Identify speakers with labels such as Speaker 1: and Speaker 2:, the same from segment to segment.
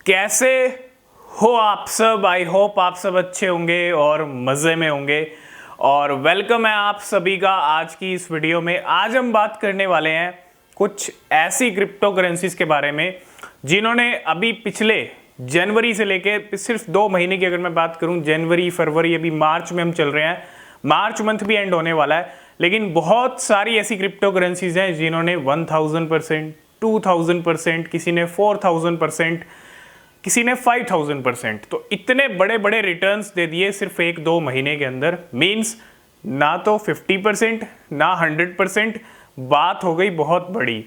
Speaker 1: कैसे हो आप सब। आई होप आप सब अच्छे होंगे और मज़े में होंगे और वेलकम है आप सभी का आज की इस वीडियो में। आज हम बात करने वाले हैं कुछ ऐसी क्रिप्टो करेंसीज के बारे में जिन्होंने अभी पिछले जनवरी से लेके सिर्फ 2 महीने की अगर मैं बात करूं, जनवरी फरवरी, अभी मार्च में हम चल रहे हैं, मार्च मंथ भी एंड होने वाला है, लेकिन बहुत सारी ऐसी क्रिप्टो करेंसीज हैं जिन्होंने 1000%, 2000%, किसी ने 4000%, किसी ने 5000%, तो इतने बड़े बड़े रिटर्न्स दे दिए सिर्फ 1-2 महीने के अंदर। मींस ना तो 50% ना 100%, बात हो गई बहुत बड़ी।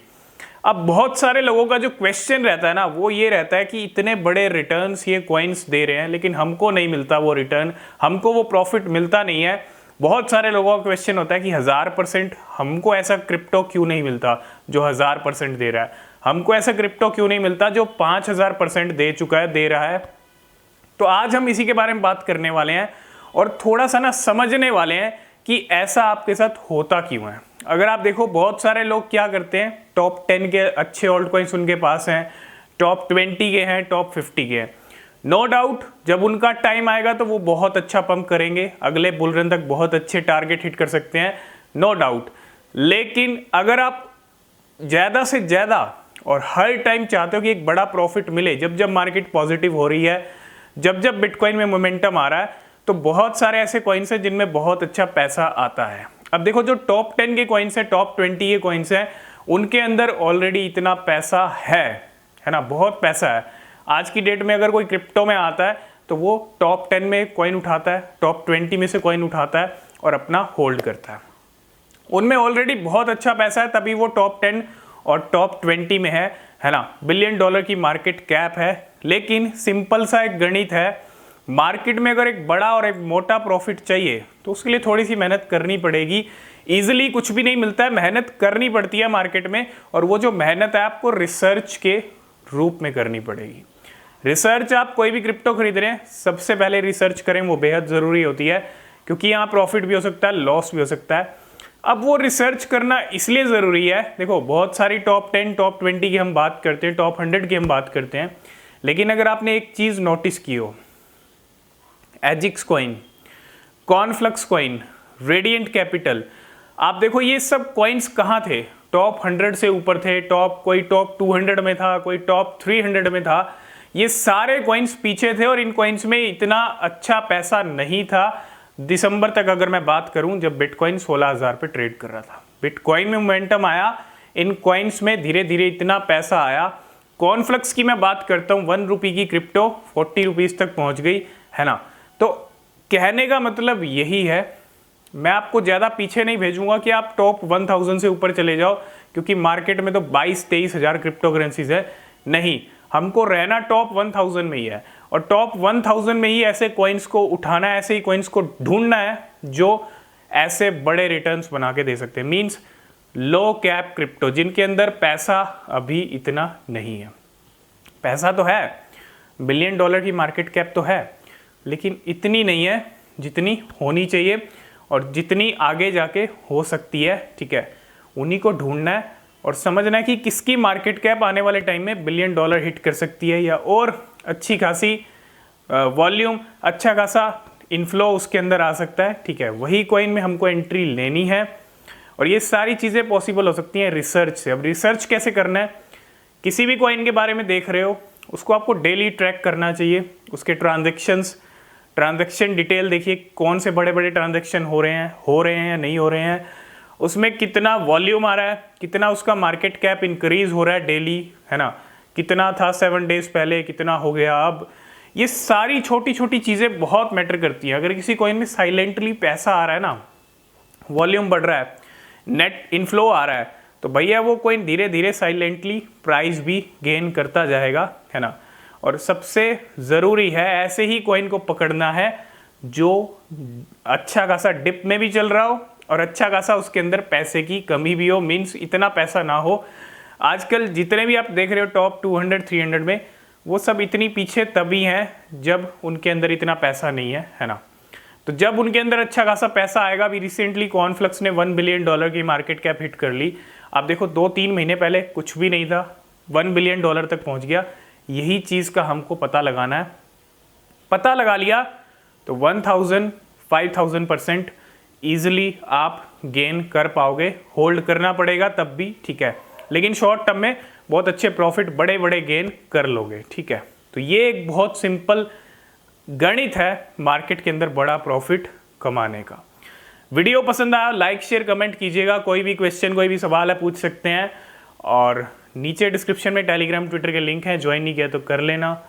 Speaker 1: अब बहुत सारे लोगों का जो क्वेश्चन रहता है ना, वो ये रहता है कि इतने बड़े रिटर्न्स ये कॉइन्स दे रहे हैं लेकिन हमको नहीं मिलता वो रिटर्न, हमको वो प्रॉफिट मिलता नहीं है। बहुत सारे लोगों का क्वेश्चन होता है कि 1000% हमको ऐसा क्रिप्टो क्यों नहीं मिलता जो 1000% दे रहा है, हमको ऐसा क्रिप्टो क्यों नहीं मिलता जो 5000% दे चुका है, दे रहा है। तो आज हम इसी के बारे में बात करने वाले हैं और थोड़ा सा ना समझने वाले हैं कि ऐसा आपके साथ होता क्यों है। अगर आप देखो बहुत सारे लोग क्या करते हैं, टॉप 10 के अच्छे ऑल्ट कॉइन्स उनके पास हैं, टॉप 20 के हैं, टॉप 50 के हैं। नो डाउट जब उनका टाइम आएगा तो वो बहुत अच्छा पंप करेंगे, अगले बुल रन तक बहुत अच्छे टारगेट हिट कर सकते हैं, नो डाउट। लेकिन अगर आप ज़्यादा से ज़्यादा और हर टाइम चाहते हो कि एक बड़ा प्रॉफिट मिले, जब जब मार्केट पॉजिटिव हो रही है, जब जब बिटकॉइन में मोमेंटम आ रहा है, तो बहुत सारे ऐसे कॉइन्स हैं जिनमें बहुत अच्छा पैसा आता है। अब देखो जो टॉप 10 के कॉइन्स हैं, टॉप 20 के कॉइन्स हैं, उनके अंदर ऑलरेडी इतना पैसा है ना, बहुत पैसा है। आज की डेट में अगर कोई क्रिप्टो में आता है तो वो टॉप 10 में कॉइन उठाता है, टॉप 20 में से कॉइन उठाता है और अपना होल्ड करता है। उनमें ऑलरेडी बहुत अच्छा पैसा है, तभी वो टॉप 10 और टॉप 20 में है ना। $1 बिलियन की मार्केट कैप है। लेकिन सिंपल सा एक गणित है, मार्केट में अगर एक बड़ा और एक मोटा प्रॉफिट चाहिए तो उसके लिए थोड़ी सी मेहनत करनी पड़ेगी। ईजिली कुछ भी नहीं मिलता है, मेहनत करनी पड़ती है मार्केट में, और वो जो मेहनत है आपको रिसर्च के रूप में करनी पड़ेगी। रिसर्च, आप कोई भी क्रिप्टो खरीद रहे हैं सबसे पहले रिसर्च करें, वो बेहद ज़रूरी होती है, क्योंकि यहाँ प्रॉफिट भी हो सकता है, लॉस भी हो सकता है। अब वो रिसर्च करना इसलिए ज़रूरी है, देखो बहुत सारी टॉप 10, टॉप 20 की हम बात करते हैं, टॉप 100 की हम बात करते हैं, लेकिन अगर आपने एक चीज़ नोटिस की हो, एजिक्स कॉइन, कॉर्नफ्लक्स कॉइन, रेडिएंट कैपिटल, आप देखो ये सब कॉइन्स कहाँ थे, टॉप 100 से ऊपर थे, कोई टॉप 200 में था, कोई टॉप 300 में था। ये सारे कॉइन्स पीछे थे और इन कॉइन्स में इतना अच्छा पैसा नहीं था। दिसंबर तक अगर मैं बात करूं, जब बिटकॉइन 16,000 पे ट्रेड कर रहा था, बिटकॉइन में मोमेंटम आया, इन कॉइन्स में धीरे धीरे इतना पैसा आया। कॉर्नफ्लक्स की मैं बात करता हूं, 1 रुपये की क्रिप्टो 40 रुपीज़ तक पहुंच गई, है ना। तो कहने का मतलब यही है, मैं आपको ज़्यादा पीछे नहीं भेजूंगा कि आप टॉप 1000 से ऊपर चले जाओ, क्योंकि मार्केट में तो 22-23 हज़ार क्रिप्टो करेंसीज है। नहीं, हमको रहना टॉप 1000 में ही है, और टॉप 1000 में ही ऐसे कॉइन्स को उठाना है, ऐसे ही कॉइन्स को ढूंढना है जो ऐसे बड़े रिटर्न्स बना के दे सकते हैं। मींस लो कैप क्रिप्टो, जिनके अंदर पैसा अभी इतना नहीं है। पैसा तो है, $1 बिलियन की मार्केट कैप तो है, लेकिन इतनी नहीं है जितनी होनी चाहिए और जितनी आगे जाके हो सकती है, ठीक है। उन्हीं को ढूंढना है और समझना है कि किसकी मार्केट कैप आने वाले टाइम में $1 बिलियन हिट कर सकती है, या और अच्छी खासी वॉल्यूम, अच्छा खासा इनफ्लो उसके अंदर आ सकता है, ठीक है। वही कॉइन में हमको एंट्री लेनी है और ये सारी चीज़ें पॉसिबल हो सकती हैं रिसर्च से। अब रिसर्च कैसे करना है, किसी भी कॉइन के बारे में देख रहे हो, उसको आपको डेली ट्रैक करना चाहिए, उसके ट्रांजैक्शन डिटेल देखिए, कौन से बड़े बड़े ट्रांजैक्शन हो रहे हैं या नहीं हो रहे हैं, उसमें कितना वॉल्यूम आ रहा है, कितना उसका मार्केट कैप इंक्रीज हो रहा है डेली, है ना, कितना था 7 डेज पहले, कितना हो गया अब। ये सारी छोटी छोटी चीज़ें बहुत मैटर करती हैं। अगर किसी कॉइन में साइलेंटली पैसा आ रहा है ना, वॉल्यूम बढ़ रहा है, नेट इनफ्लो आ रहा है, तो भैया वो कॉइन धीरे धीरे साइलेंटली प्राइस भी गेन करता जाएगा, है ना। और सबसे ज़रूरी है ऐसे ही कॉइन को पकड़ना है जो अच्छा खासा डिप में भी चल रहा हो और अच्छा खासा उसके अंदर पैसे की कमी भी हो, मीन्स इतना पैसा ना हो। आजकल जितने भी आप देख रहे हो टॉप 200, 300 में, वो सब इतनी पीछे तभी हैं जब उनके अंदर इतना पैसा नहीं है ना। तो जब उनके अंदर अच्छा खासा पैसा आएगा, अभी रिसेंटली कॉर्नफ्लक्स ने $1 बिलियन की मार्केट कैप हिट कर ली। आप देखो 2-3 महीने पहले कुछ भी नहीं था, $1 बिलियन तक पहुंच गया। यही चीज़ का हमको पता लगाना है। पता लगा लिया तो 1000 5000% ईजिली आप गेन कर पाओगे। होल्ड करना पड़ेगा तब भी, ठीक है, लेकिन शॉर्ट टर्म में बहुत अच्छे प्रॉफिट, बड़े बड़े गेन कर लोगे, ठीक है। तो ये एक बहुत सिंपल गणित है मार्केट के अंदर बड़ा प्रॉफिट कमाने का। वीडियो पसंद आया लाइक शेयर कमेंट कीजिएगा। कोई भी क्वेश्चन कोई भी सवाल है पूछ सकते हैं, और नीचे डिस्क्रिप्शन में टेलीग्राम ट्विटर के लिंक हैं, ज्वाइन नहीं किया तो कर लेना।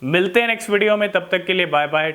Speaker 1: मिलते हैं नेक्स्ट वीडियो में, तब तक के लिए बाय बाय।